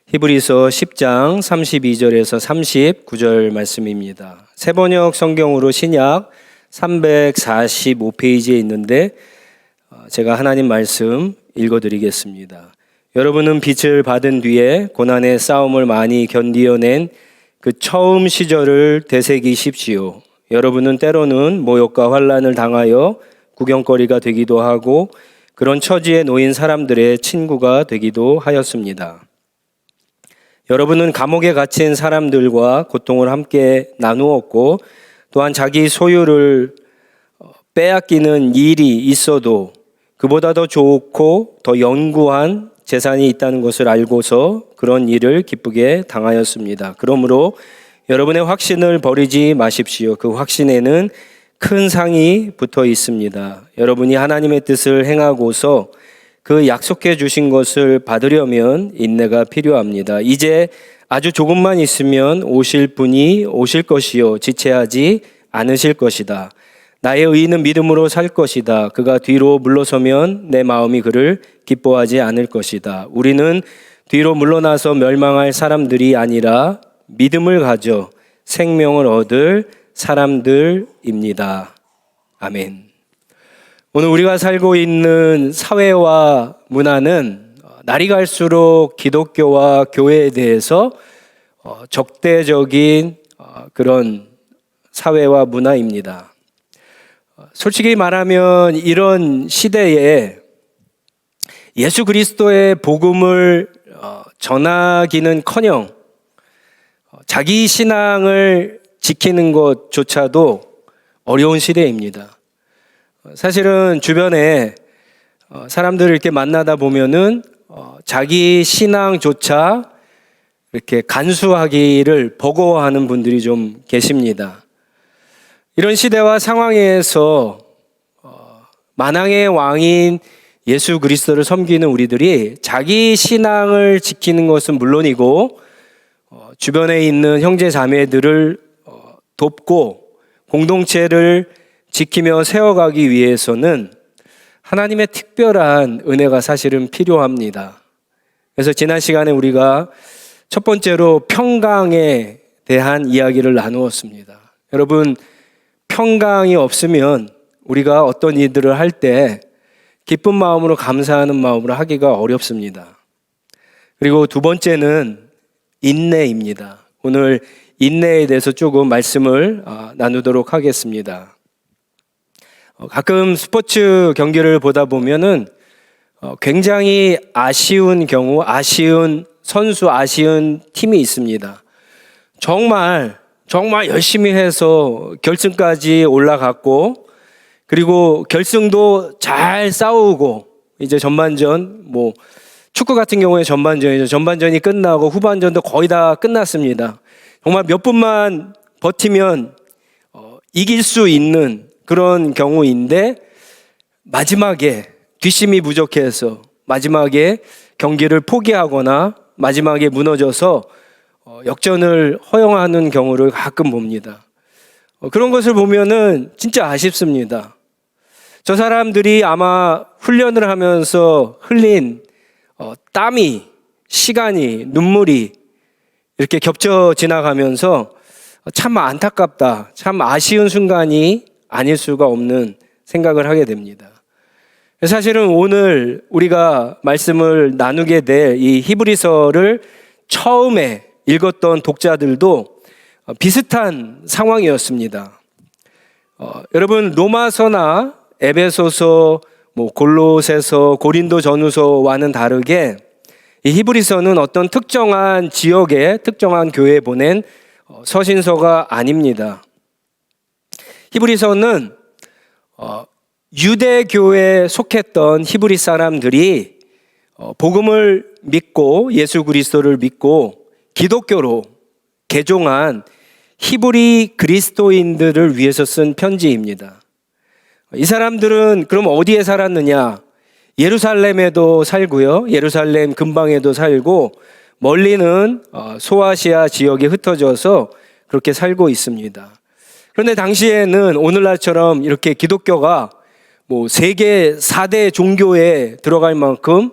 히브리서 10장 32절에서 39절 말씀입니다. 새번역 성경으로 신약 345페이지에 있는데 제가 하나님 말씀 읽어드리겠습니다. 여러분은 빛을 받은 뒤에 고난의 싸움을 많이 견디어낸 그 처음 시절을 되새기십시오. 여러분은 때로는 모욕과 환난을 당하여 구경거리가 되기도 하고 그런 처지에 놓인 사람들의 친구가 되기도 하였습니다. 여러분은 감옥에 갇힌 사람들과 고통을 함께 나누었고 또한 자기 소유를 빼앗기는 일이 있어도 그보다 더 좋고 더 영구한 재산이 있다는 것을 알고서 그런 일을 기쁘게 당하였습니다. 그러므로 여러분의 확신을 버리지 마십시오. 그 확신에는 큰 상이 붙어 있습니다. 여러분이 하나님의 뜻을 행하고서 그 약속해 주신 것을 받으려면 인내가 필요합니다. 이제 아주 조금만 있으면 오실 분이 오실 것이요 지체하지 않으실 것이다. 나의 의인은 믿음으로 살 것이다. 그가 뒤로 물러서면 내 마음이 그를 기뻐하지 않을 것이다. 우리는 뒤로 물러나서 멸망할 사람들이 아니라 믿음을 가져 생명을 얻을 사람들입니다. 아멘. 오늘 우리가 살고 있는 사회와 문화는 날이 갈수록 기독교와 교회에 대해서 적대적인 그런 사회와 문화입니다. 솔직히 말하면 이런 시대에 예수 그리스도의 복음을 전하기는커녕 자기 신앙을 지키는 것조차도 어려운 시대입니다. 사실은 주변에 사람들을 이렇게 만나다 보면은 자기 신앙조차 이렇게 간수하기를 버거워하는 분들이 좀 계십니다. 이런 시대와 상황에서 만왕의 왕인 예수 그리스도를 섬기는 우리들이 자기 신앙을 지키는 것은 물론이고 주변에 있는 형제 자매들을 돕고 공동체를 지키며 세워가기 위해서는 하나님의 특별한 은혜가 사실은 필요합니다. 그래서 지난 시간에 우리가 첫 번째로 평강에 대한 이야기를 나누었습니다. 여러분, 평강이 없으면 우리가 어떤 일들을 할 때 기쁜 마음으로 감사하는 마음으로 하기가 어렵습니다. 그리고 두 번째는 인내입니다. 오늘 인내에 대해서 조금 말씀을 나누도록 하겠습니다. 가끔 스포츠 경기를 보다 보면은 굉장히 아쉬운 경우, 아쉬운 선수, 아쉬운 팀이 있습니다. 정말 열심히 해서 결승까지 올라갔고, 그리고 결승도 잘 싸우고, 이제 전반전, 축구 같은 경우에 전반전이죠. 전반전이 끝나고 후반전도 거의 다 끝났습니다. 정말 몇 분만 버티면 이길 수 있는 그런 경우인데 마지막에 뒷심이 부족해서 마지막에 경기를 포기하거나 마지막에 무너져서 역전을 허용하는 경우를 가끔 봅니다. 그런 것을 보면은 진짜 아쉽습니다. 저 사람들이 아마 훈련을 하면서 흘린 땀이, 시간이, 눈물이 이렇게 겹쳐 지나가면서 참 안타깝다, 참 아쉬운 순간이 아닐 수가 없는 생각을 하게 됩니다. 사실은 오늘 우리가 말씀을 나누게 될 이 히브리서를 처음에 읽었던 독자들도 비슷한 상황이었습니다. 여러분, 로마서나 에베소서, 골로새서, 고린도전후서와는 다르게 이 히브리서는 어떤 특정한 지역에 특정한 교회에 보낸 서신서가 아닙니다. 히브리서는 유대교에 속했던 히브리 사람들이 복음을 믿고 예수 그리스도를 믿고 기독교로 개종한 히브리 그리스도인들을 위해서 쓴 편지입니다. 이 사람들은 그럼 어디에 살았느냐? 예루살렘에도 살고요, 예루살렘 근방에도 살고 멀리는 소아시아 지역에 흩어져서 그렇게 살고 있습니다. 그런데 당시에는 오늘날처럼 이렇게 기독교가 세계 4대 종교에 들어갈 만큼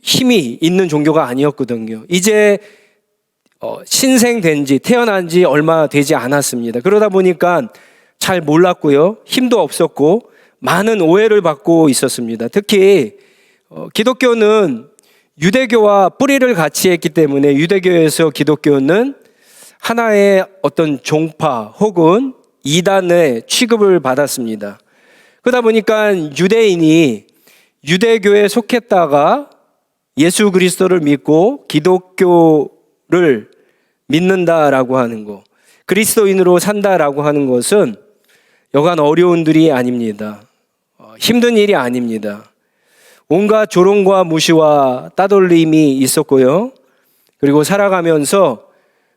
힘이 있는 종교가 아니었거든요. 이제 신생된 지, 태어난 지 얼마 되지 않았습니다. 그러다 보니까 잘 몰랐고요. 힘도 없었고 많은 오해를 받고 있었습니다. 특히 기독교는 유대교와 뿌리를 같이 했기 때문에 유대교에서 기독교는 하나의 어떤 종파 혹은 이단의 취급을 받았습니다. 그러다 보니까 유대인이 유대교에 속했다가 예수 그리스도를 믿고 기독교를 믿는다라고 하는 거, 그리스도인으로 산다라고 하는 것은 여간 어려운 일이 아닙니다. 힘든 일이 아닙니다. 온갖 조롱과 무시와 따돌림이 있었고요. 그리고 살아가면서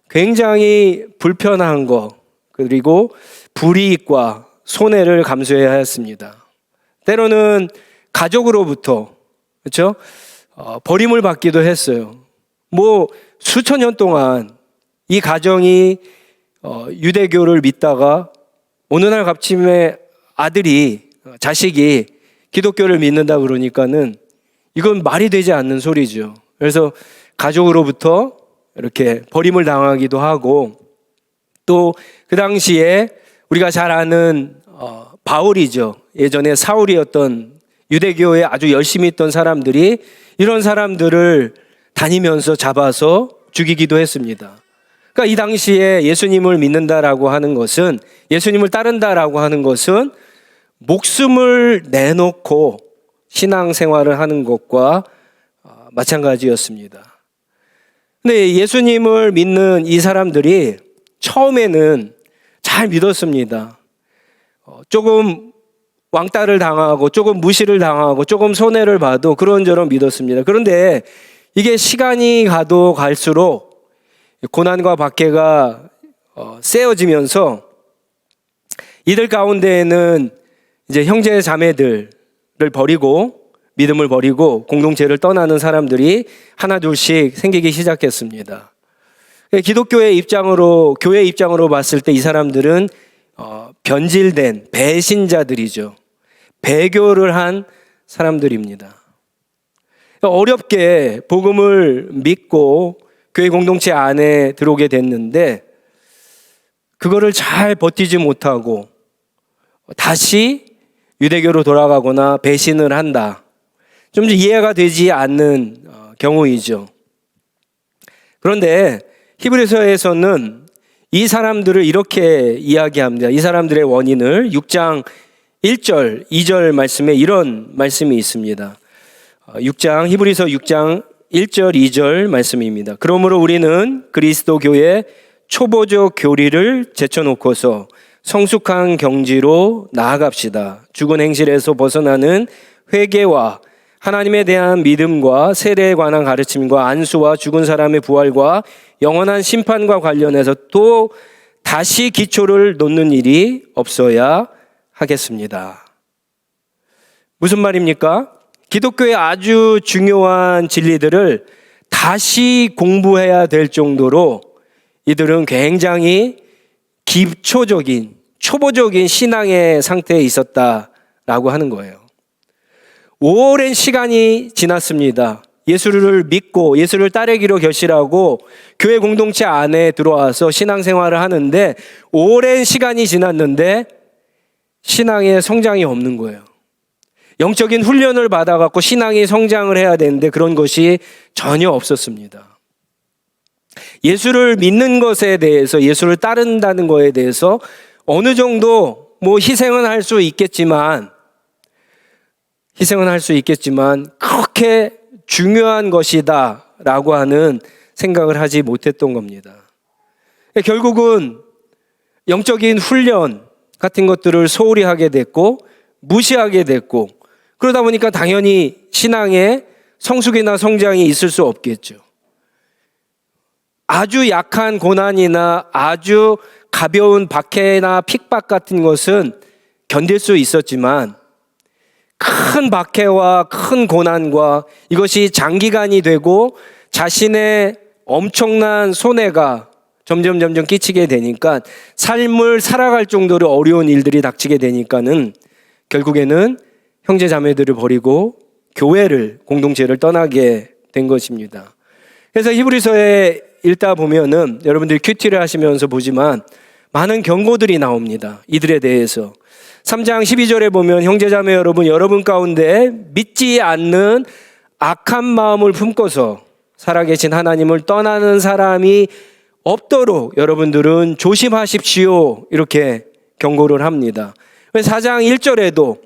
굉장히 불편한 거, 그리고 불이익과 손해를 감수해야 했습니다. 때로는 가족으로부터, 그렇죠? 버림을 받기도 했어요. 수천 년 동안 이 가정이 유대교를 믿다가 어느 날 갑자기 자식이 기독교를 믿는다 그러니까는 이건 말이 되지 않는 소리죠. 그래서 가족으로부터 이렇게 버림을 당하기도 하고, 또 그 당시에 우리가 잘 아는 바울이죠. 예전에 사울이었던 유대교에 아주 열심히 있던 사람들이 이런 사람들을 다니면서 잡아서 죽이기도 했습니다. 그러니까 이 당시에 예수님을 믿는다라고 하는 것은, 예수님을 따른다라고 하는 것은 목숨을 내놓고 신앙생활을 하는 것과 마찬가지였습니다. 근데 예수님을 믿는 이 사람들이 처음에는 잘 믿었습니다. 조금 왕따를 당하고 조금 무시를 당하고 조금 손해를 봐도 그런저런 믿었습니다. 그런데 이게 시간이 가도 갈수록 고난과 박해가 세어지면서 이들 가운데에는 이제 형제 자매들을 버리고, 믿음을 버리고 공동체를 떠나는 사람들이 하나 둘씩 생기기 시작했습니다. 기독교의 입장으로, 교회 입장으로 봤을 때 이 사람들은 변질된 배신자들이죠. 배교를 한 사람들입니다. 어렵게 복음을 믿고 교회 공동체 안에 들어오게 됐는데 그거를 잘 버티지 못하고 다시 유대교로 돌아가거나 배신을 한다. 좀 이해가 되지 않는 경우이죠. 그런데 히브리서에서는 이 사람들을 이렇게 이야기합니다. 이 사람들의 원인을 6장 1절, 2절 말씀에 이런 말씀이 있습니다. 히브리서 6장 1절, 2절 말씀입니다. 그러므로 우리는 그리스도 교의 초보적 교리를 제쳐놓고서 성숙한 경지로 나아갑시다. 죽은 행실에서 벗어나는 회개와 하나님에 대한 믿음과 세례에 관한 가르침과 안수와 죽은 사람의 부활과 영원한 심판과 관련해서 또 다시 기초를 놓는 일이 없어야 하겠습니다. 무슨 말입니까? 기독교의 아주 중요한 진리들을 다시 공부해야 될 정도로 이들은 굉장히 기초적인, 초보적인 신앙의 상태에 있었다라고 하는 거예요. 오랜 시간이 지났습니다. 예수를 믿고 예수를 따르기로 결심하고 교회 공동체 안에 들어와서 신앙생활을 하는데 오랜 시간이 지났는데 신앙의 성장이 없는 거예요. 영적인 훈련을 받아갖고 신앙이 성장을 해야 되는데 그런 것이 전혀 없었습니다. 예수를 믿는 것에 대해서, 예수를 따른다는 것에 대해서 어느 정도 희생은 할 수 있겠지만 그렇게 중요한 것이다 라고 하는 생각을 하지 못했던 겁니다. 결국은 영적인 훈련 같은 것들을 소홀히 하게 됐고 무시하게 됐고, 그러다 보니까 당연히 신앙에 성숙이나 성장이 있을 수 없겠죠. 아주 약한 고난이나 아주 가벼운 박해나 핍박 같은 것은 견딜 수 있었지만 큰 박해와 큰 고난과 이것이 장기간이 되고 자신의 엄청난 손해가 점점 끼치게 되니까 삶을 살아갈 정도로 어려운 일들이 닥치게 되니까는 결국에는 형제 자매들을 버리고 교회를, 공동체를 떠나게 된 것입니다. 그래서 히브리서에 읽다 보면은 여러분들이 큐티를 하시면서 보지만 많은 경고들이 나옵니다. 이들에 대해서. 3장 12절에 보면 형제자매 여러분, 여러분 가운데 믿지 않는 악한 마음을 품고서 살아계신 하나님을 떠나는 사람이 없도록 여러분들은 조심하십시오. 이렇게 경고를 합니다. 4장 1절에도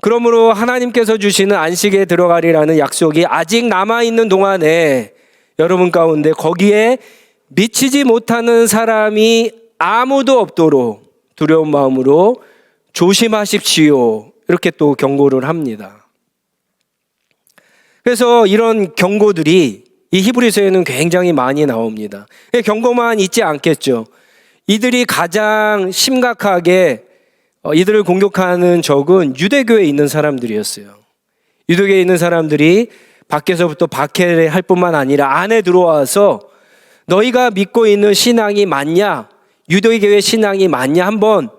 그러므로 하나님께서 주시는 안식에 들어가리라는 약속이 아직 남아있는 동안에 여러분 가운데 거기에 미치지 못하는 사람이 아무도 없도록 두려운 마음으로 조심하십시오. 이렇게 또 경고를 합니다. 그래서 이런 경고들이 이 히브리서에는 굉장히 많이 나옵니다. 경고만 있지 않겠죠. 이들이 가장 심각하게 이들을 공격하는 적은 유대교에 있는 사람들이었어요. 유대교에 있는 사람들이 밖에서부터 박해를 할 뿐만 아니라 안에 들어와서 너희가 믿고 있는 신앙이 맞냐? 유대교의 신앙이 맞냐? 한번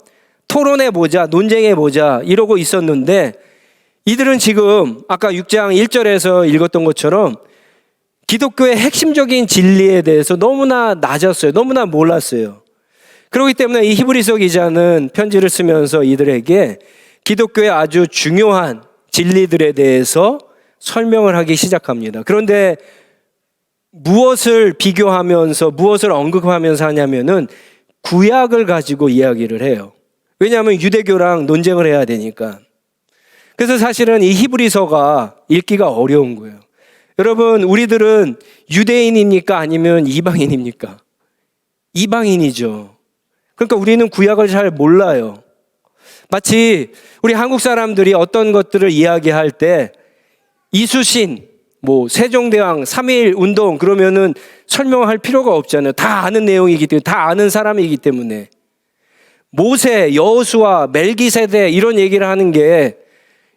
토론해보자, 논쟁해보자 이러고 있었는데 이들은 지금 아까 6장 1절에서 읽었던 것처럼 기독교의 핵심적인 진리에 대해서 너무나 낮았어요. 너무나 몰랐어요. 그렇기 때문에 이 히브리서 기자는 편지를 쓰면서 이들에게 기독교의 아주 중요한 진리들에 대해서 설명을 하기 시작합니다. 그런데 무엇을 비교하면서 무엇을 언급하면서 하냐면은 구약을 가지고 이야기를 해요. 왜냐하면 유대교랑 논쟁을 해야 되니까. 그래서 사실은 이 히브리서가 읽기가 어려운 거예요. 여러분, 우리들은 유대인입니까? 아니면 이방인입니까? 이방인이죠. 그러니까 우리는 구약을 잘 몰라요. 마치 우리 한국 사람들이 어떤 것들을 이야기할 때 이수신, 세종대왕, 3.1 운동 그러면은 설명할 필요가 없잖아요. 다 아는 내용이기 때문에, 다 아는 사람이기 때문에. 모세, 여호수아, 멜기세덱 이런 얘기를 하는 게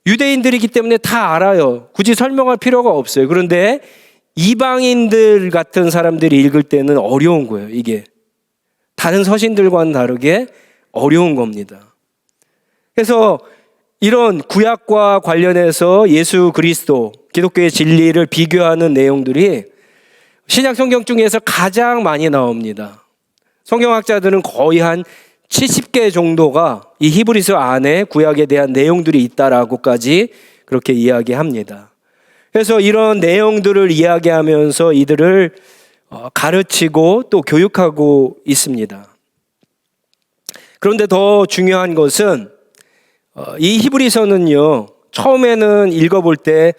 유대인들이기 때문에 다 알아요. 굳이 설명할 필요가 없어요. 그런데 이방인들 같은 사람들이 읽을 때는 어려운 거예요. 이게 다른 서신들과는 다르게 어려운 겁니다. 그래서 이런 구약과 관련해서 예수 그리스도, 기독교의 진리를 비교하는 내용들이 신약 성경 중에서 가장 많이 나옵니다. 성경학자들은 거의 한 70개 정도가 이 히브리서 안에 구약에 대한 내용들이 있다라고까지 그렇게 이야기합니다. 그래서 이런 내용들을 이야기하면서 이들을 가르치고 또 교육하고 있습니다. 그런데 더 중요한 것은 이 히브리서는요, 처음에는 읽어볼 때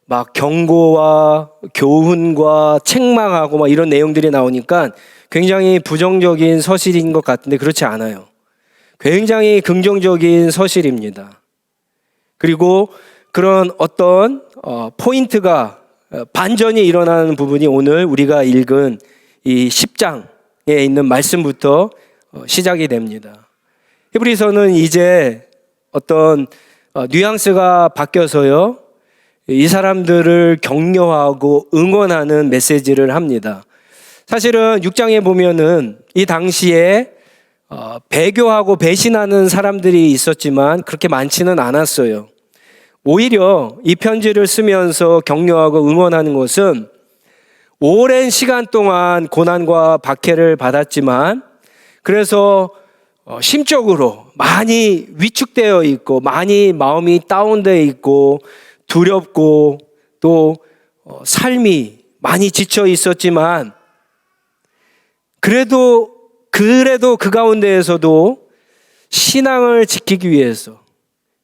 막 경고와 교훈과 책망하고 막 이런 내용들이 나오니까 굉장히 부정적인 서실인 것 같은데 그렇지 않아요. 굉장히 긍정적인 서실입니다. 그리고 그런 어떤 포인트가 반전이 일어나는 부분이 오늘 우리가 읽은 이 10장에 있는 말씀부터 시작이 됩니다. 히브리서는 이제 어떤 뉘앙스가 바뀌어서요, 이 사람들을 격려하고 응원하는 메시지를 합니다. 사실은 6장에 보면은 이 당시에 배교하고 배신하는 사람들이 있었지만 그렇게 많지는 않았어요. 오히려 이 편지를 쓰면서 격려하고 응원하는 것은 오랜 시간 동안 고난과 박해를 받았지만 그래서 심적으로 많이 위축되어 있고 많이 마음이 다운되어 있고 두렵고 또 삶이 많이 지쳐 있었지만 그래도 그 가운데에서도 신앙을 지키기 위해서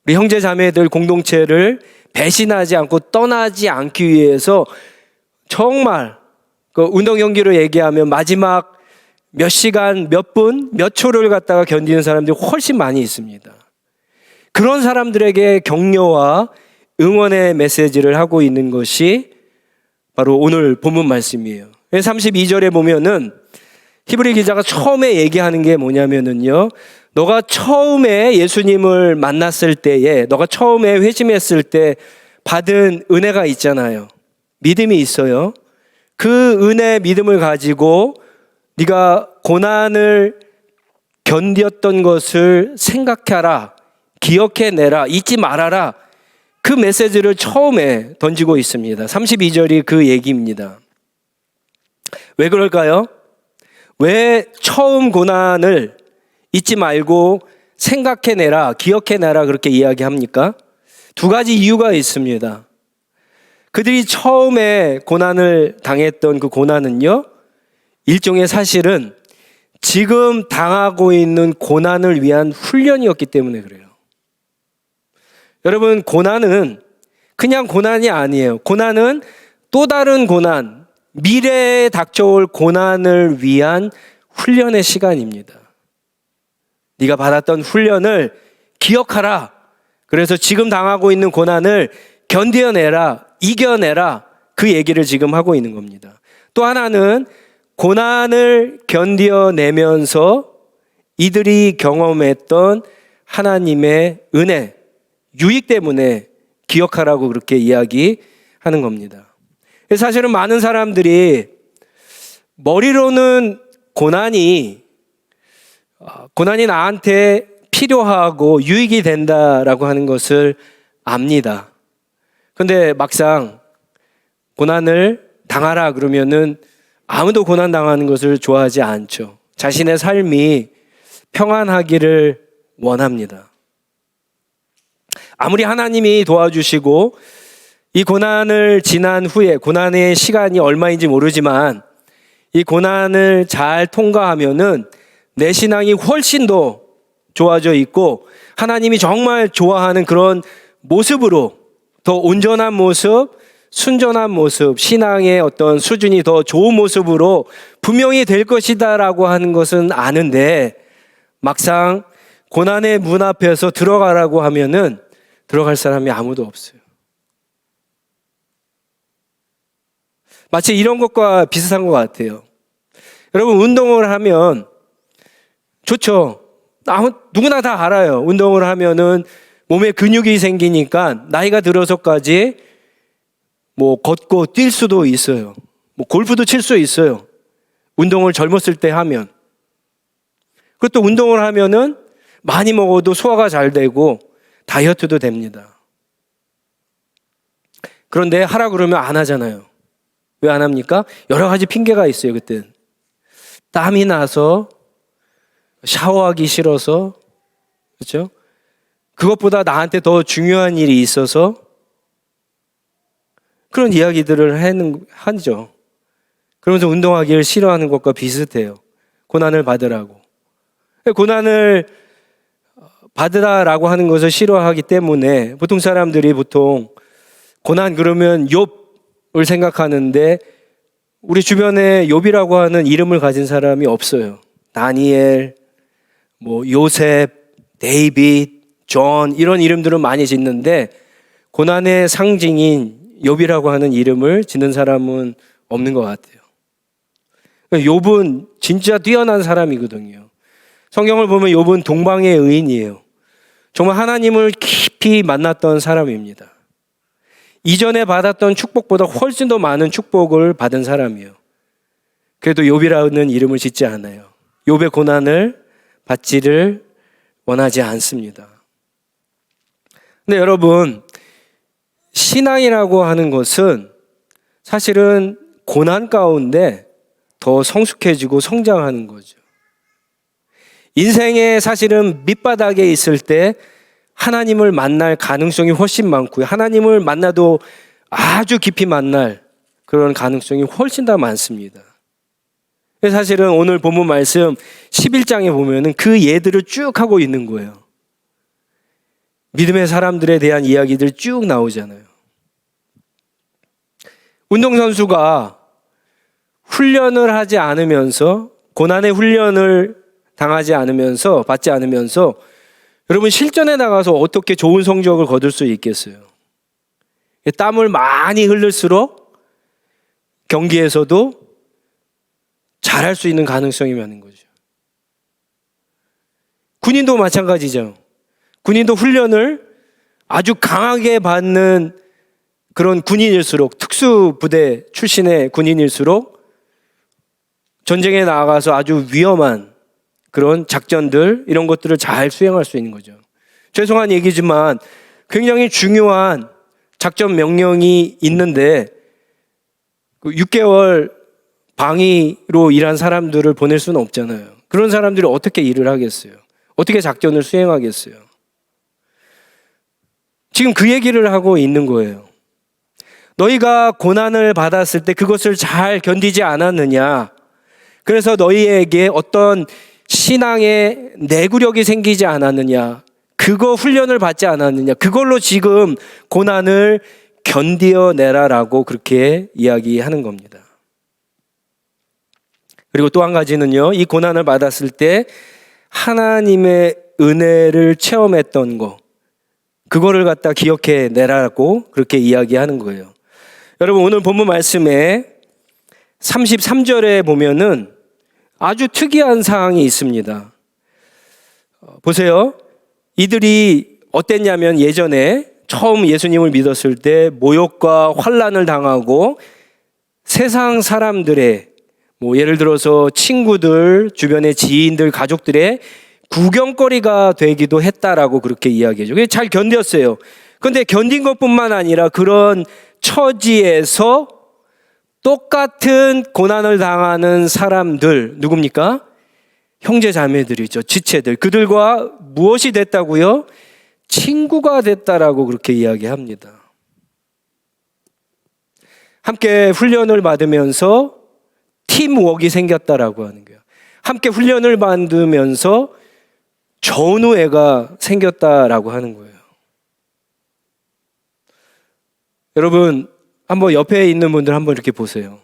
우리 형제 자매들 공동체를 배신하지 않고 떠나지 않기 위해서 정말 그 운동 경기로 얘기하면 마지막 몇 시간, 몇 분, 몇 초를 갖다가 견디는 사람들이 훨씬 많이 있습니다. 그런 사람들에게 격려와 응원의 메시지를 하고 있는 것이 바로 오늘 본문 말씀이에요. 32절에 보면은 히브리 기자가 처음에 얘기하는 게 뭐냐면은요, 너가 처음에 예수님을 만났을 때에, 너가 처음에 회심했을 때 받은 은혜가 있잖아요. 믿음이 있어요. 그 은혜 믿음을 가지고 네가 고난을 견뎠던 것을 생각하라, 기억해내라, 잊지 말아라. 그 메시지를 처음에 던지고 있습니다. 32절이 그 얘기입니다. 왜 그럴까요? 왜 처음 고난을 잊지 말고 생각해내라, 기억해내라 그렇게 이야기합니까? 두 가지 이유가 있습니다. 그들이 처음에 고난을 당했던 그 고난은요, 일종의 사실은 지금 당하고 있는 고난을 위한 훈련이었기 때문에 그래요. 여러분, 고난은 그냥 고난이 아니에요. 고난은 또 다른 고난, 미래에 닥쳐올 고난을 위한 훈련의 시간입니다. 네가 받았던 훈련을 기억하라. 그래서 지금 당하고 있는 고난을 견뎌내라, 이겨내라. 그 얘기를 지금 하고 있는 겁니다. 또 하나는 고난을 견뎌내면서 이들이 경험했던 하나님의 은혜, 유익 때문에 기억하라고 그렇게 이야기하는 겁니다. 사실은 많은 사람들이 머리로는 고난이 나한테 필요하고 유익이 된다라고 하는 것을 압니다. 근데 막상 고난을 당하라 그러면은 아무도 고난 당하는 것을 좋아하지 않죠. 자신의 삶이 평안하기를 원합니다. 아무리 하나님이 도와주시고 이 고난을 지난 후에, 고난의 시간이 얼마인지 모르지만 이 고난을 잘 통과하면은 내 신앙이 훨씬 더 좋아져 있고 하나님이 정말 좋아하는 그런 모습으로, 더 온전한 모습, 순전한 모습, 신앙의 어떤 수준이 더 좋은 모습으로 분명히 될 것이다라고 하는 것은 아는데 막상 고난의 문 앞에서 들어가라고 하면은 들어갈 사람이 아무도 없어요. 마치 이런 것과 비슷한 것 같아요. 여러분, 운동을 하면 좋죠. 누구나 다 알아요. 운동을 하면은 몸에 근육이 생기니까 나이가 들어서까지 걷고 뛸 수도 있어요. 골프도 칠 수 있어요. 운동을 젊었을 때 하면. 그리고 또 운동을 하면은 많이 먹어도 소화가 잘 되고 다이어트도 됩니다. 그런데 하라 그러면 안 하잖아요. 왜 안 합니까? 여러 가지 핑계가 있어요, 그땐. 땀이 나서, 샤워하기 싫어서, 그렇죠? 그것보다 나한테 더 중요한 일이 있어서 그런 이야기들을 하죠. 그러면서 운동하기를 싫어하는 것과 비슷해요. 고난을 받으라고. 고난을 받으라라고 하는 것을 싫어하기 때문에 보통 사람들이 고난 그러면 욥을 생각하는데 우리 주변에 욥이라고 하는 이름을 가진 사람이 없어요. 다니엘, 요셉, 데이빗, 존 이런 이름들은 많이 짓는데 고난의 상징인 욥이라고 하는 이름을 짓는 사람은 없는 것 같아요. 욥은 진짜 뛰어난 사람이거든요. 성경을 보면 욥은 동방의 의인이에요. 정말 하나님을 깊이 만났던 사람입니다. 이전에 받았던 축복보다 훨씬 더 많은 축복을 받은 사람이에요. 그래도 욥이라는 이름을 짓지 않아요. 욥의 고난을 받지를 원하지 않습니다. 근데 여러분, 신앙이라고 하는 것은 사실은 고난 가운데 더 성숙해지고 성장하는 거죠. 인생에 사실은 밑바닥에 있을 때 하나님을 만날 가능성이 훨씬 많고요. 하나님을 만나도 아주 깊이 만날 그런 가능성이 훨씬 더 많습니다. 사실은 오늘 본문 말씀 11장에 보면은 그 예들을 쭉 하고 있는 거예요. 믿음의 사람들에 대한 이야기들 쭉 나오잖아요. 운동선수가 훈련을 하지 않으면서, 고난의 훈련을 당하지 않으면서, 받지 않으면서 여러분 실전에 나가서 어떻게 좋은 성적을 거둘 수 있겠어요? 땀을 많이 흘릴수록 경기에서도 잘할 수 있는 가능성이 많은 거죠. 군인도 마찬가지죠. 군인도 훈련을 아주 강하게 받는 그런 군인일수록, 특수부대 출신의 군인일수록 전쟁에 나가서 아주 위험한 그런 작전들, 이런 것들을 잘 수행할 수 있는 거죠. 죄송한 얘기지만 굉장히 중요한 작전 명령이 있는데 6개월 방위로 일한 사람들을 보낼 수는 없잖아요. 그런 사람들이 어떻게 일을 하겠어요? 어떻게 작전을 수행하겠어요? 지금 그 얘기를 하고 있는 거예요. 너희가 고난을 받았을 때 그것을 잘 견디지 않았느냐? 그래서 너희에게 어떤 신앙의 내구력이 생기지 않았느냐? 그거 훈련을 받지 않았느냐? 그걸로 지금 고난을 견디어내라라고 그렇게 이야기하는 겁니다. 그리고 또 한 가지는요, 이 고난을 받았을 때 하나님의 은혜를 체험했던 거, 그거를 갖다 기억해 내라고 그렇게 이야기하는 거예요. 여러분, 오늘 본문 말씀에 33절에 보면은 아주 특이한 사항이 있습니다. 보세요. 이들이 어땠냐면 예전에 처음 예수님을 믿었을 때 모욕과 환난을 당하고 세상 사람들의 예를 들어서 친구들, 주변의 지인들, 가족들의 구경거리가 되기도 했다라고 그렇게 이야기해요. 그게 잘 견뎠어요. 그런데 견딘 것뿐만 아니라 그런 처지에서 똑같은 고난을 당하는 사람들, 누굽니까? 형제 자매들이죠. 지체들. 그들과 무엇이 됐다고요? 친구가 됐다라고 그렇게 이야기합니다. 함께 훈련을 받으면서 팀워크가 생겼다라고 하는 거예요. 함께 훈련을 받으면서 전우애가 생겼다라고 하는 거예요. 여러분, 한번 옆에 있는 분들 한번 이렇게 보세요.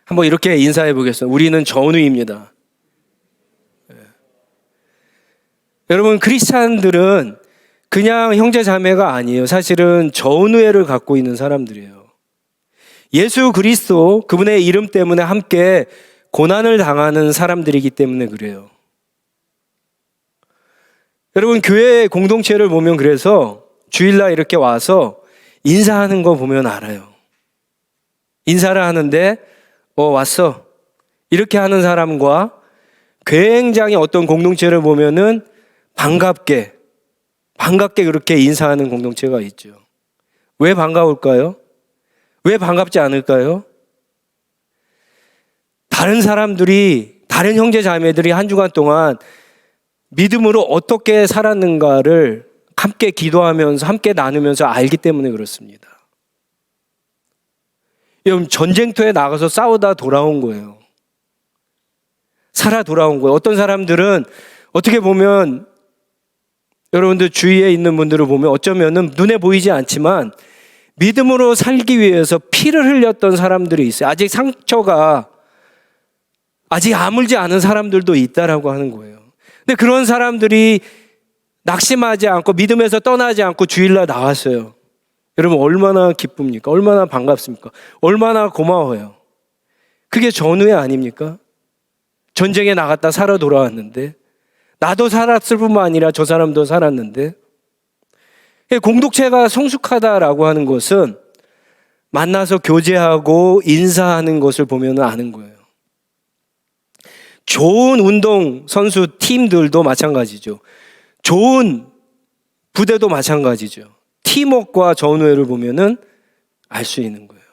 한번 이렇게 인사해 보겠습니다. 우리는 전우입니다. 네. 여러분, 크리스찬들은 그냥 형제 자매가 아니에요. 사실은 전우애를 갖고 있는 사람들이에요. 예수 그리스도 그분의 이름 때문에 함께 고난을 당하는 사람들이기 때문에 그래요. 여러분, 교회 공동체를 보면 그래서 주일날 이렇게 와서 인사하는 거 보면 알아요. 인사를 하는데 왔어 이렇게 하는 사람과 굉장히 어떤 공동체를 보면은 반갑게 그렇게 인사하는 공동체가 있죠. 왜 반가울까요? 왜 반갑지 않을까요? 다른 사람들이, 다른 형제 자매들이 한 주간 동안 믿음으로 어떻게 살았는가를 함께 기도하면서 함께 나누면서 알기 때문에 그렇습니다. 여러분, 전쟁터에 나가서 싸우다 돌아온 거예요. 살아 돌아온 거예요. 어떤 사람들은 어떻게 보면 여러분들 주위에 있는 분들을 보면 어쩌면은 눈에 보이지 않지만 믿음으로 살기 위해서 피를 흘렸던 사람들이 있어요. 아직 상처가 아직 아물지 않은 사람들도 있다라고 하는 거예요. 근데 그런 사람들이 낙심하지 않고 믿음에서 떠나지 않고 주일날 나왔어요. 여러분, 얼마나 기쁩니까? 얼마나 반갑습니까? 얼마나 고마워요. 그게 전우애 아닙니까? 전쟁에 나갔다 살아 돌아왔는데, 나도 살았을 뿐만 아니라 저 사람도 살았는데, 공동체가 성숙하다라고 하는 것은 만나서 교제하고 인사하는 것을 보면 아는 거예요. 좋은 운동 선수 팀들도 마찬가지죠. 좋은 부대도 마찬가지죠. 팀워크와 전우애를 보면은 알 수 있는 거예요.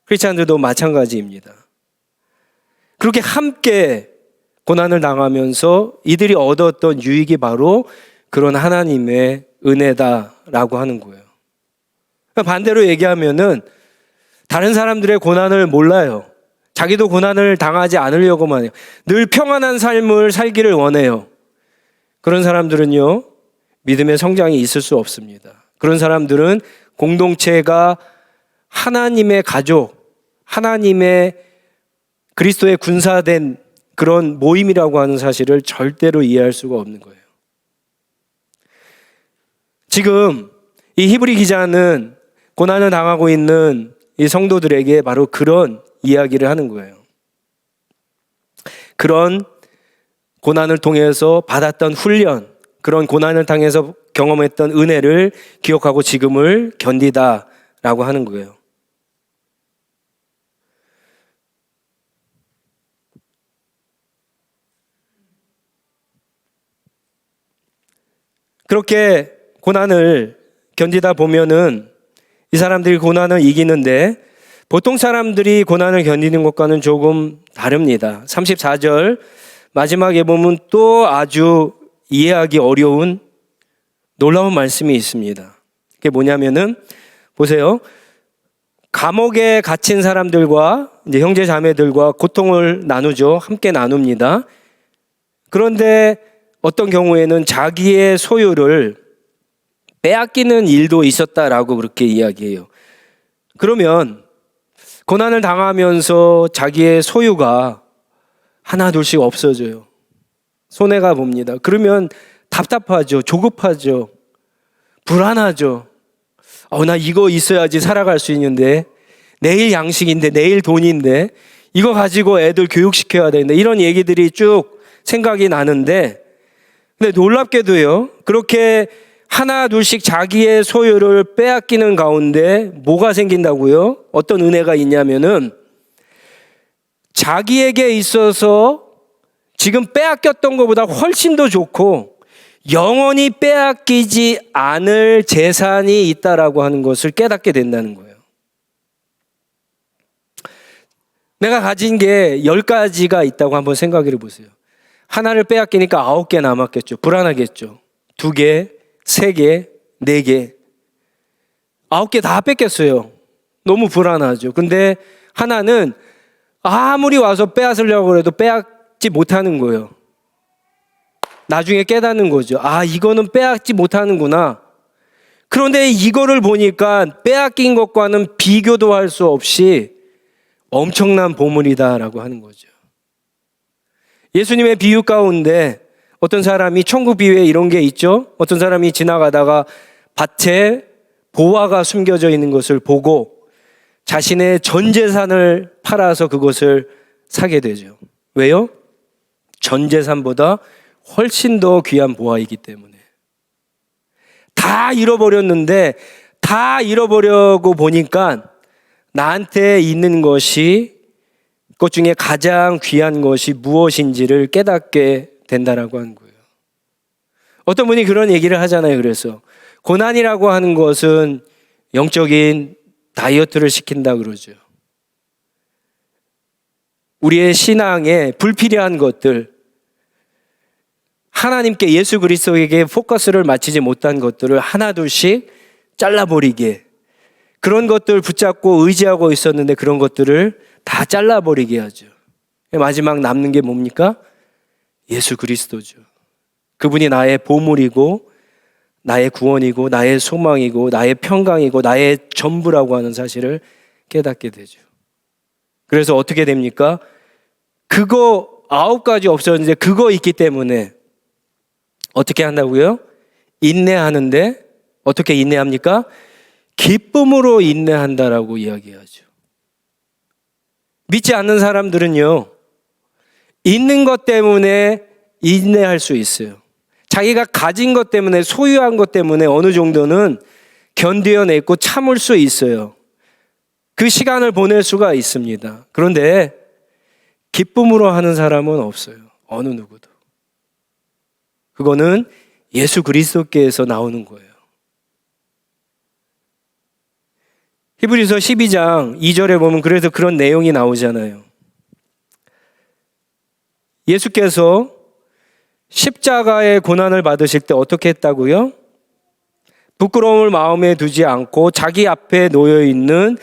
크리스찬들도 마찬가지입니다. 그렇게 함께 고난을 당하면서 이들이 얻었던 유익이 바로 그런 하나님의 은혜다라고 하는 거예요. 반대로 얘기하면은 다른 사람들의 고난을 몰라요. 자기도 고난을 당하지 않으려고만 해요. 늘 평안한 삶을 살기를 원해요. 그런 사람들은요, 믿음의 성장이 있을 수 없습니다. 그런 사람들은 공동체가 하나님의 가족, 하나님의 그리스도의 군사된 그런 모임이라고 하는 사실을 절대로 이해할 수가 없는 거예요. 지금 이 히브리 기자는 고난을 당하고 있는 이 성도들에게 바로 그런 이야기를 하는 거예요. 그런 고난을 통해서 받았던 훈련, 그런 고난을 당해서 경험했던 은혜를 기억하고 지금을 견디다라고 하는 거예요. 그렇게 고난을 견디다 보면은 이 사람들이 고난을 이기는데 보통 사람들이 고난을 견디는 것과는 조금 다릅니다. 34절 마지막에 보면 또 아주 이해하기 어려운 놀라운 말씀이 있습니다. 그게 뭐냐면은 보세요. 감옥에 갇힌 사람들과 이제 형제 자매들과 고통을 나누죠. 함께 나눕니다. 그런데 어떤 경우에는 자기의 소유를 빼앗기는 일도 있었다라고 그렇게 이야기해요. 그러면 고난을 당하면서 자기의 소유가 하나 둘씩 없어져요. 손해가 봅니다. 그러면 답답하죠. 조급하죠. 불안하죠. 나 이거 있어야지 살아갈 수 있는데, 내일 양식인데, 내일 돈인데, 이거 가지고 애들 교육시켜야 되는데, 이런 얘기들이 쭉 생각이 나는데, 근데 놀랍게도요, 그렇게 하나 둘씩 자기의 소유를 빼앗기는 가운데 뭐가 생긴다고요? 어떤 은혜가 있냐면은 자기에게 있어서 지금 빼앗겼던 것보다 훨씬 더 좋고 영원히 빼앗기지 않을 재산이 있다라고 하는 것을 깨닫게 된다는 거예요. 내가 가진 게 10가지가 있다고 한번 생각해 보세요. 하나를 빼앗기니까 9개 남았겠죠. 불안하겠죠. 2개, 3개, 4개. 9개 다 뺏겼어요. 너무 불안하죠. 근데 하나는 아무리 와서 빼앗으려고 해도 빼앗지 못하는 거예요. 나중에 깨닫는 거죠. 이거는 빼앗지 못하는구나. 그런데 이거를 보니까 빼앗긴 것과는 비교도 할 수 없이 엄청난 보물이다라고 하는 거죠. 예수님의 비유 가운데 어떤 사람이 천국 비유에 이런 게 있죠. 어떤 사람이 지나가다가 밭에 보화가 숨겨져 있는 것을 보고 자신의 전 재산을 팔아서 그것을 사게 되죠. 왜요? 전 재산보다 훨씬 더 귀한 보화이기 때문에. 다 잃어버렸는데 다 잃어버려고 보니까 나한테 있는 것이 그것 중에 가장 귀한 것이 무엇인지를 깨닫게 된다라고 하는 거예요. 어떤 분이 그런 얘기를 하잖아요. 그래서 고난이라고 하는 것은 영적인 다이어트를 시킨다 그러죠. 우리의 신앙에 불필요한 것들, 하나님께 예수 그리스도에게 포커스를 맞추지 못한 것들을 하나둘씩 잘라버리게, 그런 것들 붙잡고 의지하고 있었는데 그런 것들을 다 잘라버리게 하죠. 마지막 남는 게 뭡니까? 예수 그리스도죠. 그분이 나의 보물이고 나의 구원이고 나의 소망이고 나의 평강이고 나의 전부라고 하는 사실을 깨닫게 되죠. 그래서 어떻게 됩니까? 그거 9가지 없었는데 그거 있기 때문에 어떻게 한다고요? 인내하는데 어떻게 인내합니까? 기쁨으로 인내한다라고 이야기하죠. 믿지 않는 사람들은요, 있는 것 때문에 인내할 수 있어요. 자기가 가진 것 때문에, 소유한 것 때문에 어느 정도는 견뎌내고 참을 수 있어요. 그 시간을 보낼 수가 있습니다. 그런데 기쁨으로 하는 사람은 없어요. 어느 누구도. 그거는 예수 그리스도께서 나오는 거예요. 히브리서 12장 2절에 보면 그래서 그런 내용이 나오잖아요. 예수께서 십자가의 고난을 받으실 때 어떻게 했다고요? 부끄러움을 마음에 두지 않고 자기 앞에 놓여 있는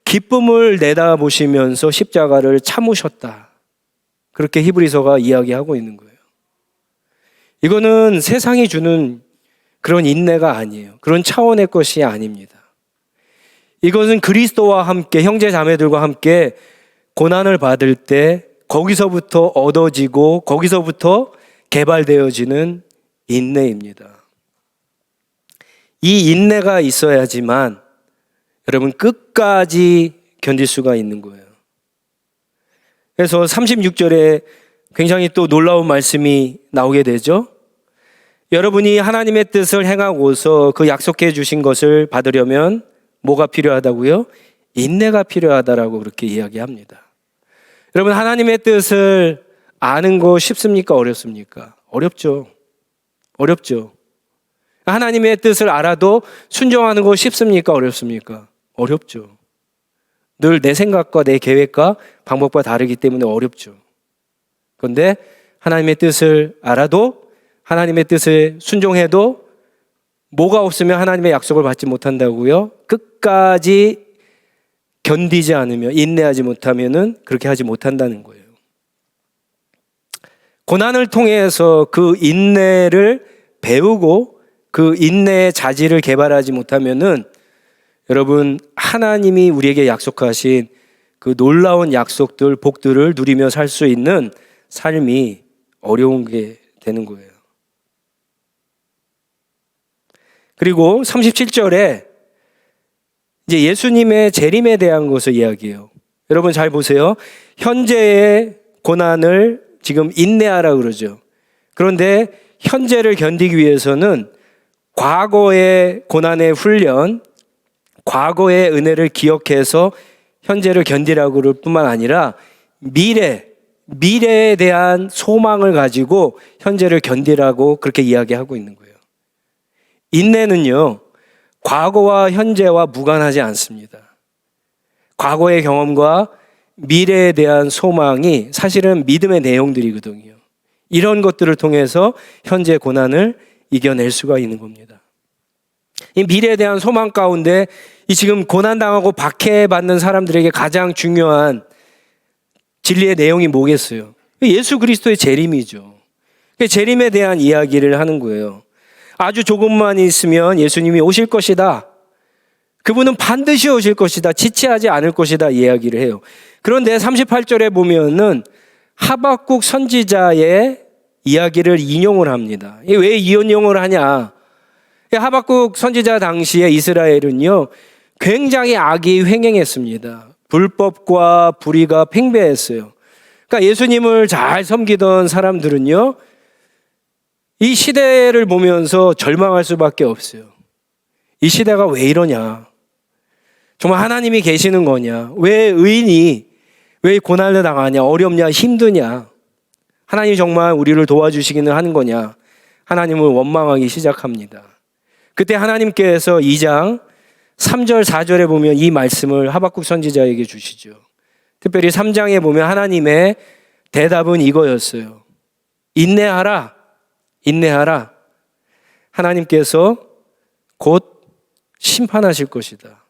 기쁨을 내다보시면서 십자가를 참으셨다. 그렇게 히브리서가 이야기하고 있는 거예요. 이거는 세상이 주는 그런 인내가 아니에요. 그런 차원의 것이 아닙니다. 이것은 그리스도와 함께, 형제 자매들과 함께 고난을 받을 때 거기서부터 얻어지고 거기서부터 개발되어지는 인내입니다. 이 인내가 있어야지만 여러분 끝까지 견딜 수가 있는 거예요. 그래서 36절에 굉장히 또 놀라운 말씀이 나오게 되죠. 여러분이 하나님의 뜻을 행하고서 그 약속해 주신 것을 받으려면 뭐가 필요하다고요? 인내가 필요하다라고 그렇게 이야기합니다. 여러분, 하나님의 뜻을 아는 거 쉽습니까? 어렵습니까? 어렵죠. 어렵죠. 하나님의 뜻을 알아도 순종하는 거 쉽습니까? 어렵습니까? 어렵죠. 늘 내 생각과 내 계획과 방법과 다르기 때문에 어렵죠. 그런데 하나님의 뜻을 알아도, 하나님의 뜻을 순종해도 뭐가 없으면 하나님의 약속을 받지 못한다고요? 끝까지 견디지 않으면, 인내하지 못하면은 그렇게 하지 못한다는 거예요. 고난을 통해서 그 인내를 배우고 그 인내의 자질을 개발하지 못하면은 여러분, 하나님이 우리에게 약속하신 그 놀라운 약속들, 복들을 누리며 살 수 있는 삶이 어려운 게 되는 거예요. 그리고 37절에 이제 예수님의 재림에 대한 것을 이야기해요. 여러분 잘 보세요. 현재의 고난을 지금 인내하라 그러죠. 그런데 현재를 견디기 위해서는 과거의 고난의 훈련, 과거의 은혜를 기억해서 현재를 견디라고 그럴 뿐만 아니라 미래에 대한 소망을 가지고 현재를 견디라고 그렇게 이야기하고 있는 거예요. 인내는요, 과거와 현재와 무관하지 않습니다. 과거의 경험과 미래에 대한 소망이 사실은 믿음의 내용들이거든요. 이런 것들을 통해서 현재 고난을 이겨낼 수가 있는 겁니다. 이 미래에 대한 소망 가운데 이 지금 고난당하고 박해받는 사람들에게 가장 중요한 진리의 내용이 뭐겠어요? 예수 그리스도의 재림이죠. 재림에 대한 이야기를 하는 거예요. 아주 조금만 있으면 예수님이 오실 것이다. 그분은 반드시 오실 것이다. 지체하지 않을 것이다. 이야기를 해요. 그런데 38절에 보면은 하박국 선지자의 이야기를 인용을 합니다. 왜 인용을 하냐? 하박국 선지자 당시에 이스라엘은요, 굉장히 악이 횡행했습니다. 불법과 불의가 팽배했어요. 그러니까 예수님을 잘 섬기던 사람들은요, 이 시대를 보면서 절망할 수밖에 없어요. 이 시대가 왜 이러냐? 정말 하나님이 계시는 거냐? 왜 의인이 왜 고난을 당하냐? 어렵냐? 힘드냐? 하나님이 정말 우리를 도와주시기는 하는 거냐? 하나님을 원망하기 시작합니다. 그때 하나님께서 2장 3절 4절에 보면 이 말씀을 하박국 선지자에게 주시죠. 특별히 3장에 보면 하나님의 대답은 이거였어요. 인내하라. 인내하라. 하나님께서 곧 심판하실 것이다.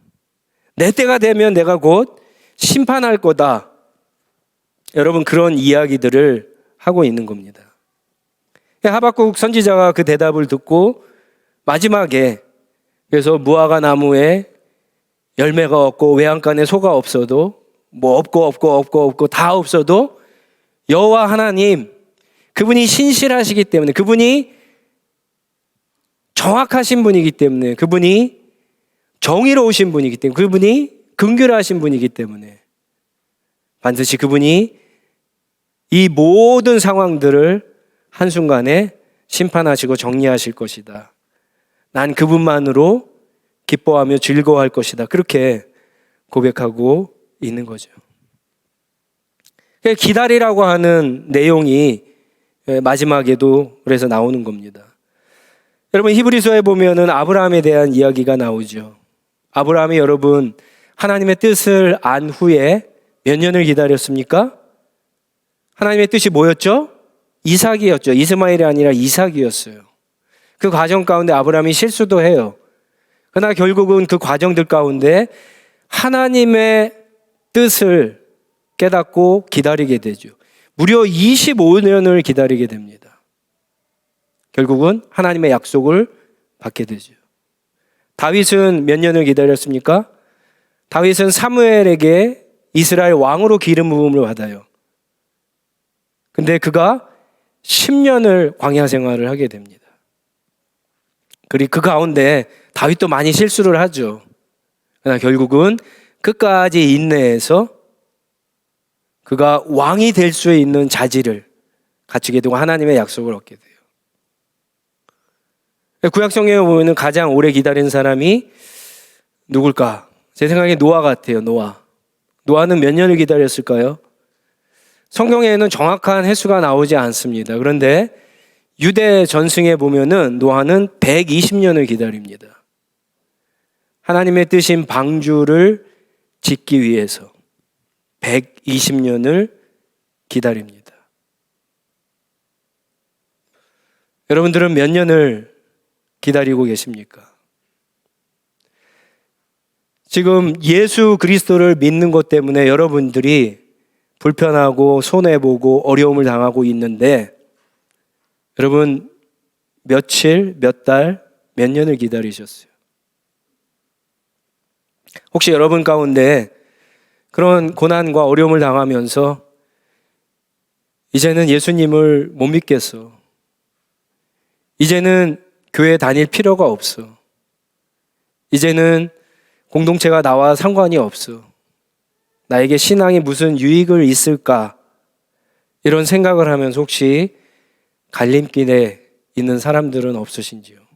내 때가 되면 내가 곧 심판할 거다. 여러분, 그런 이야기들을 하고 있는 겁니다. 하박국 선지자가 그 대답을 듣고 마지막에, 그래서 무화과 나무에 열매가 없고 외양간에 소가 없어도, 뭐 없고 다 없어도 여호와 하나님, 그분이 신실하시기 때문에, 그분이 정확하신 분이기 때문에, 그분이 정의로우신 분이기 때문에, 그분이 긍휼하신 분이기 때문에 반드시 그분이 이 모든 상황들을 한순간에 심판하시고 정리하실 것이다. 난 그분만으로 기뻐하며 즐거워할 것이다. 그렇게 고백하고 있는 거죠. 기다리라고 하는 내용이 마지막에도 그래서 나오는 겁니다. 여러분, 히브리서에 보면은 아브라함에 대한 이야기가 나오죠. 아브라함이 여러분 하나님의 뜻을 안 후에 몇 년을 기다렸습니까? 하나님의 뜻이 뭐였죠? 이삭이었죠. 이스마엘이 아니라 이삭이었어요. 그 과정 가운데 아브라함이 실수도 해요. 그러나 결국은 그 과정들 가운데 하나님의 뜻을 깨닫고 기다리게 되죠. 무려 25년을 기다리게 됩니다. 결국은 하나님의 약속을 받게 되죠. 다윗은 몇 년을 기다렸습니까? 다윗은 사무엘에게 이스라엘 왕으로 기름 부음을 받아요. 근데 그가 10년을 광야 생활을 하게 됩니다. 그리고 그 가운데 다윗도 많이 실수를 하죠. 그러나 결국은 끝까지 인내해서 그가 왕이 될 수 있는 자질을 갖추게 되고 하나님의 약속을 얻게 돼요. 구약 성경에 보면 가장 오래 기다린 사람이 누굴까? 제 생각에 노아 같아요. 노아는 몇 년을 기다렸을까요? 성경에는 정확한 횟수가 나오지 않습니다. 그런데 유대 전승에 보면은 노아는 120년을 기다립니다. 하나님의 뜻인 방주를 짓기 위해서 120년을 기다립니다. 여러분들은 몇 년을 기다리고 계십니까? 지금 예수 그리스도를 믿는 것 때문에 여러분들이 불편하고 손해보고 어려움을 당하고 있는데 여러분 며칠, 몇 달, 몇 년을 기다리셨어요? 혹시 여러분 가운데 그런 고난과 어려움을 당하면서 이제는 예수님을 못 믿겠어. 이제는 교회 다닐 필요가 없어. 이제는 공동체가 나와 상관이 없어. 나에게 신앙이 무슨 유익을 있을까? 이런 생각을 하면서 혹시 갈림길에 있는 사람들은 없으신지요?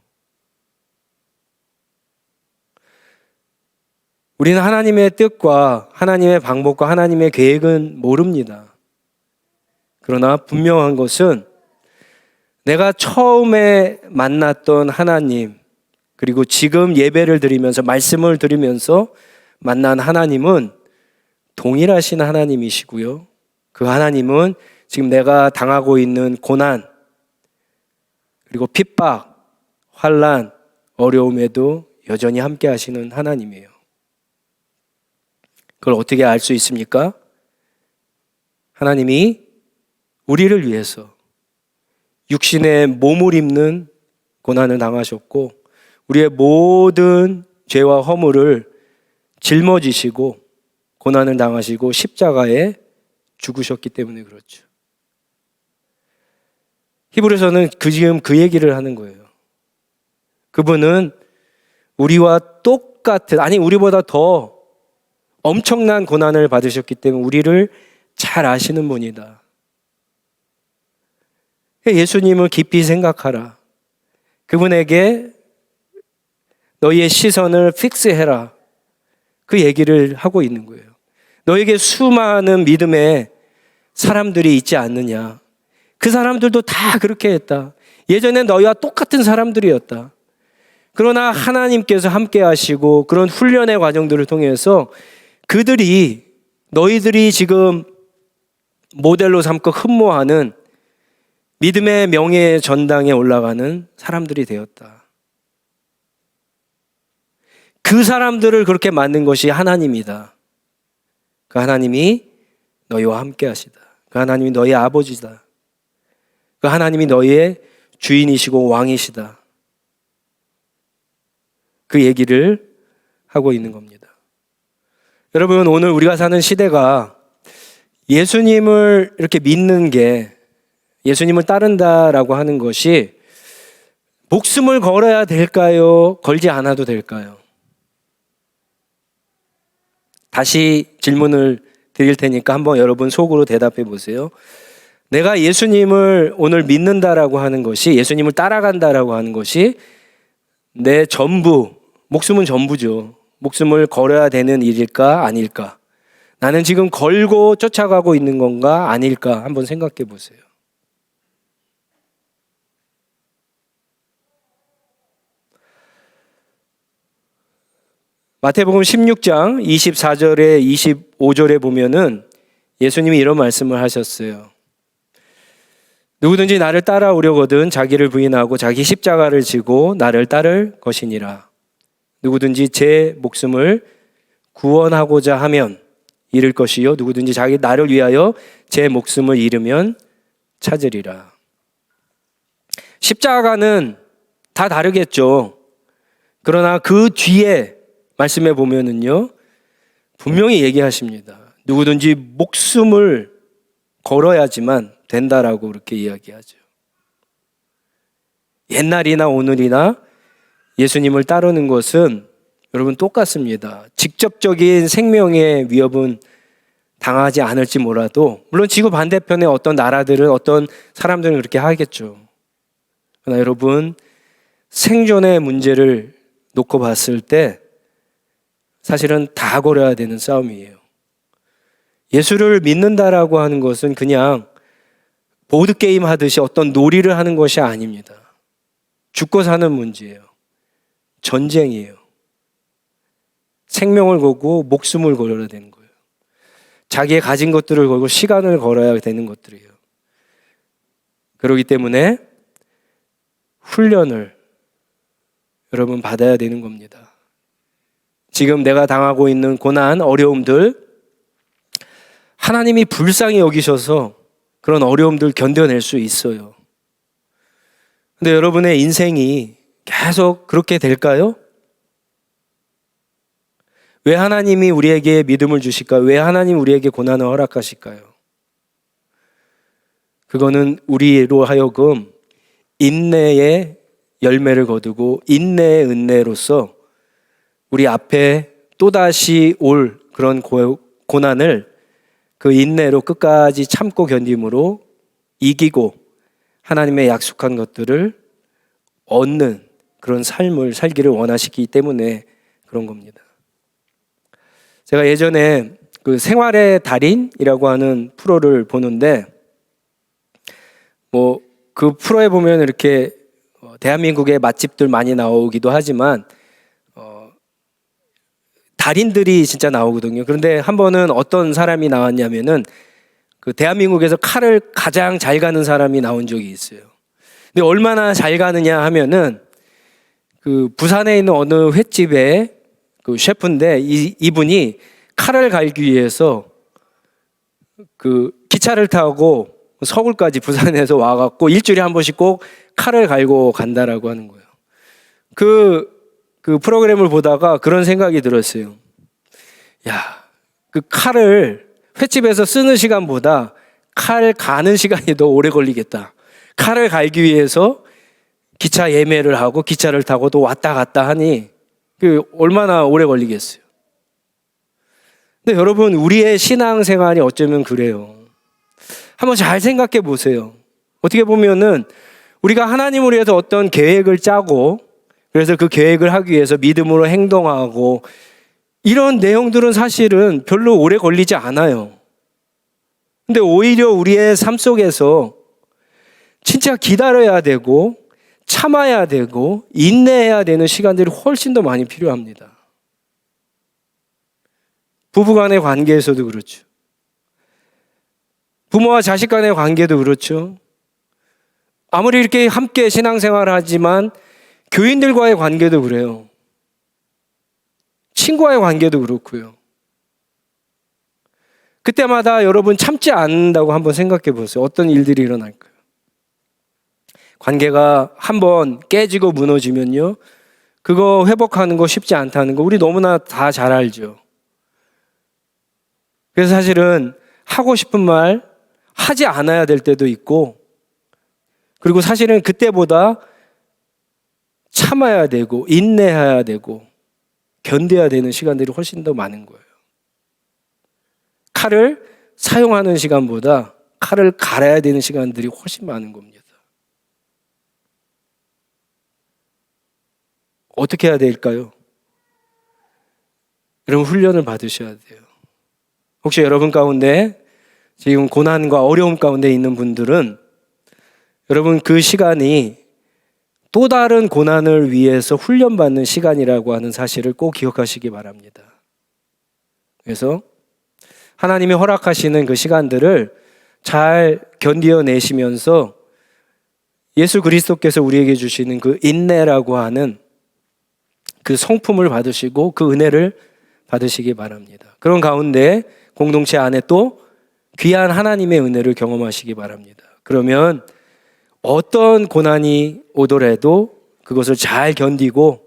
우리는 하나님의 뜻과 하나님의 방법과 하나님의 계획은 모릅니다. 그러나 분명한 것은 내가 처음에 만났던 하나님, 그리고 지금 예배를 드리면서 말씀을 드리면서 만난 하나님은 동일하신 하나님이시고요. 그 하나님은 지금 내가 당하고 있는 고난, 그리고 핍박, 환난, 어려움에도 여전히 함께 하시는 하나님이에요. 그걸 어떻게 알 수 있습니까? 하나님이 우리를 위해서 육신의 몸을 입는 고난을 당하셨고 우리의 모든 죄와 허물을 짊어지시고 고난을 당하시고 십자가에 죽으셨기 때문에 그렇죠. 히브리서는 지금 그 얘기를 하는 거예요. 그분은 우리와 똑같은, 아니 우리보다 더 엄청난 고난을 받으셨기 때문에 우리를 잘 아시는 분이다. 예수님을 깊이 생각하라. 그분에게 너희의 시선을 픽스해라. 그 얘기를 하고 있는 거예요. 너에게 수많은 믿음의 사람들이 있지 않느냐. 그 사람들도 다 그렇게 했다. 예전에 너희와 똑같은 사람들이었다. 그러나 하나님께서 함께 하시고 그런 훈련의 과정들을 통해서 그들이 너희들이 지금 모델로 삼고 흠모하는 믿음의 명예의 전당에 올라가는 사람들이 되었다. 그 사람들을 그렇게 만든 것이 하나님이다. 그 하나님이 너희와 함께 하시다. 그 하나님이 너희의 아버지다. 그 하나님이 너희의 주인이시고 왕이시다. 그 얘기를 하고 있는 겁니다. 여러분, 오늘 우리가 사는 시대가 예수님을 이렇게 믿는 게, 예수님을 따른다라고 하는 것이 목숨을 걸어야 될까요? 걸지 않아도 될까요? 다시 질문을 드릴 테니까 한번 여러분 속으로 대답해 보세요. 내가 예수님을 오늘 믿는다라고 하는 것이, 예수님을 따라간다라고 하는 것이 내 전부, 목숨은 전부죠. 목숨을 걸어야 되는 일일까 아닐까? 나는 지금 걸고 쫓아가고 있는 건가 아닐까? 한번 생각해 보세요. 마태복음 16장 24절에 25절에 보면은 예수님이 이런 말씀을 하셨어요. 누구든지 나를 따라오려거든 자기를 부인하고 자기 십자가를 지고 나를 따를 것이니라. 누구든지 제 목숨을 구원하고자 하면 잃을 것이요 누구든지 자기 나를 위하여 제 목숨을 잃으면 찾으리라. 십자가는 다 다르겠죠. 그러나 그 뒤에 말씀해 보면은요 분명히 얘기하십니다. 누구든지 목숨을 걸어야지만 된다라고 그렇게 이야기하죠. 옛날이나 오늘이나 예수님을 따르는 것은 여러분 똑같습니다. 직접적인 생명의 위협은 당하지 않을지 몰라도 물론 지구 반대편의 어떤 나라들은 어떤 사람들은 그렇게 하겠죠. 그러나 여러분 생존의 문제를 놓고 봤을 때 사실은 다 걸어야 되는 싸움이에요. 예수를 믿는다라고 하는 것은 그냥 보드게임 하듯이 어떤 놀이를 하는 것이 아닙니다. 죽고 사는 문제예요. 전쟁이에요. 생명을 걸고 목숨을 걸어야 되는 거예요. 자기의 가진 것들을 걸고 시간을 걸어야 되는 것들이에요. 그렇기 때문에 훈련을 여러분 받아야 되는 겁니다. 지금 내가 당하고 있는 고난, 어려움들, 하나님이 불쌍히 여기셔서 그런 어려움들 견뎌낼 수 있어요. 근데 여러분의 인생이 계속 그렇게 될까요? 왜 하나님이 우리에게 믿음을 주실까요? 왜 하나님 우리에게 고난을 허락하실까요? 그거는 우리로 하여금 인내의 열매를 거두고 인내의 은혜로서 우리 앞에 또다시 올 그런 고난을 그 인내로 끝까지 참고 견딤으로 이기고 하나님의 약속한 것들을 얻는 그런 삶을 살기를 원하시기 때문에 그런 겁니다. 제가 예전에 그 생활의 달인이라고 하는 프로를 보는데 그 프로에 보면 이렇게 대한민국의 맛집들 많이 나오기도 하지만 달인들이 진짜 나오거든요. 그런데 한 번은 어떤 사람이 나왔냐면은 그 대한민국에서 칼을 가장 잘 가는 사람이 나온 적이 있어요. 근데 얼마나 잘 가느냐 하면은 그 부산에 있는 어느 횟집의 그 셰프인데 이분이 칼을 갈기 위해서 그 기차를 타고 서울까지 부산에서 와갖고 일주일에 한 번씩 꼭 칼을 갈고 간다라고 하는 거예요. 그 프로그램을 보다가 그런 생각이 들었어요. 야, 그 칼을 횟집에서 쓰는 시간보다 칼 가는 시간이 더 오래 걸리겠다. 칼을 갈기 위해서 기차 예매를 하고 기차를 타고 또 왔다 갔다 하니 그 얼마나 오래 걸리겠어요. 근데 여러분, 우리의 신앙생활이 어쩌면 그래요. 한번 잘 생각해 보세요. 어떻게 보면은 우리가 하나님을 위해서 어떤 계획을 짜고 그래서 그 계획을 하기 위해서 믿음으로 행동하고 이런 내용들은 사실은 별로 오래 걸리지 않아요. 근데 오히려 우리의 삶 속에서 진짜 기다려야 되고 참아야 되고 인내해야 되는 시간들이 훨씬 더 많이 필요합니다. 부부 간의 관계에서도 그렇죠. 부모와 자식 간의 관계도 그렇죠. 아무리 이렇게 함께 신앙생활을 하지만 교인들과의 관계도 그래요. 친구와의 관계도 그렇고요. 그때마다 여러분 참지 않는다고 한번 생각해 보세요. 어떤 일들이 일어날까요? 관계가 한번 깨지고 무너지면요, 그거 회복하는 거 쉽지 않다는 거 우리 너무나 다 잘 알죠. 그래서 사실은 하고 싶은 말 하지 않아야 될 때도 있고, 그리고 사실은 그때보다 참아야 되고 인내해야 되고 견뎌야 되는 시간들이 훨씬 더 많은 거예요. 칼을 사용하는 시간보다 칼을 갈아야 되는 시간들이 훨씬 많은 겁니다. 어떻게 해야 될까요? 여러분, 훈련을 받으셔야 돼요. 혹시 여러분 가운데 지금 고난과 어려움 가운데 있는 분들은 여러분, 그 시간이 또 다른 고난을 위해서 훈련받는 시간이라고 하는 사실을 꼭 기억하시기 바랍니다. 그래서 하나님이 허락하시는 그 시간들을 잘 견뎌내시면서 예수 그리스도께서 우리에게 주시는 그 인내라고 하는 그 성품을 받으시고 그 은혜를 받으시기 바랍니다. 그런 가운데 공동체 안에 또 귀한 하나님의 은혜를 경험하시기 바랍니다. 그러면 어떤 고난이 오더라도 그것을 잘 견디고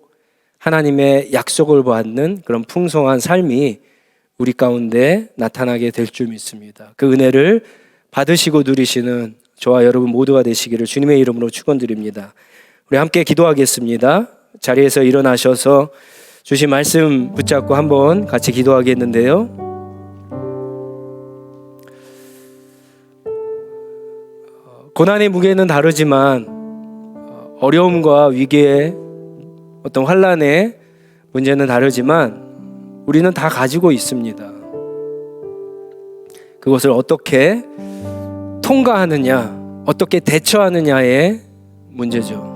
하나님의 약속을 받는 그런 풍성한 삶이 우리 가운데 나타나게 될 줄 믿습니다. 그 은혜를 받으시고 누리시는 저와 여러분 모두가 되시기를 주님의 이름으로 축원드립니다. 우리 함께 기도하겠습니다. 자리에서 일어나셔서 주신 말씀 붙잡고 한번 같이 기도하겠는데요. 고난의 무게는 다르지만 어려움과 위기의 어떤 환난의 문제는 다르지만 우리는 다 가지고 있습니다. 그것을 어떻게 통과하느냐, 어떻게 대처하느냐의 문제죠.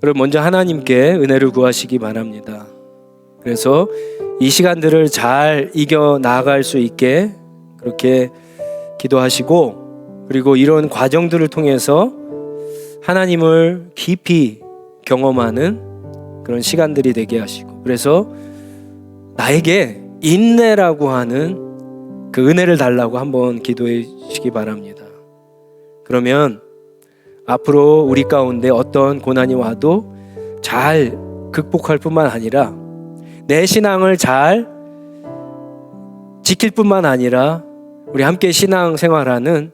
그럼 먼저 하나님께 은혜를 구하시기 바랍니다. 그래서 이 시간들을 잘 이겨 나갈 수 있게 그렇게 기도하시고, 그리고 이런 과정들을 통해서 하나님을 깊이 경험하는 그런 시간들이 되게 하시고, 그래서 나에게 인내라고 하는 그 은혜를 달라고 한번 기도해 주시기 바랍니다. 그러면 앞으로 우리 가운데 어떤 고난이 와도 잘 극복할 뿐만 아니라 내 신앙을 잘 지킬 뿐만 아니라 우리 함께 신앙 생활하는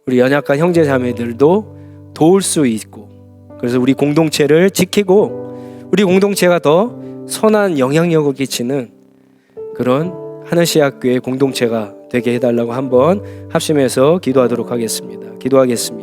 우리 연약한 형제 자매들도 도울 수 있고, 그래서 우리 공동체를 지키고 우리 공동체가 더 선한 영향력을 끼치는 그런 하늘시학교의 공동체가 되게 해달라고 한번 합심해서 기도하도록 하겠습니다. 기도하겠습니다.